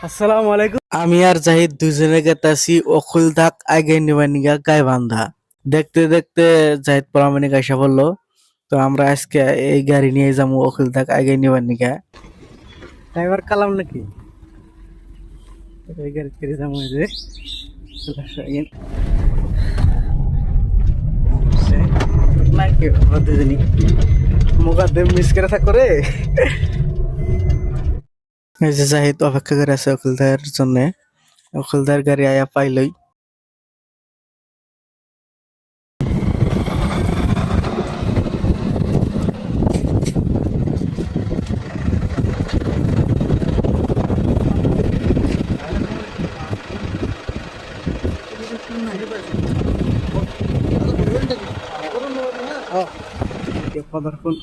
আসসালামু আলাইকুম। আমি আর জাহিদ দুজনে গেতাছি অকুল দাক আগে নিবার নিগা গাইবান্ধা। দেখতে দেখতে জাহিদ পরামানিক আইসা বললো, তো আমরা আজকে এই গাড়ি নিয়ে যাবো অকুল দাক আগে নিবার নিগা। ড্রাইভার কালাম নাকি এই গাড়ি ফিরে যাবো এই যে নাকি আমরা দুজনই মুগাদ্দেম মিস করে থাক করে। এই যে জাহিদ অপেক্ষা করে আছে অকুলদার জন্য। অকুলদার গাড়ি আয়া পাইলই। পদার্পণ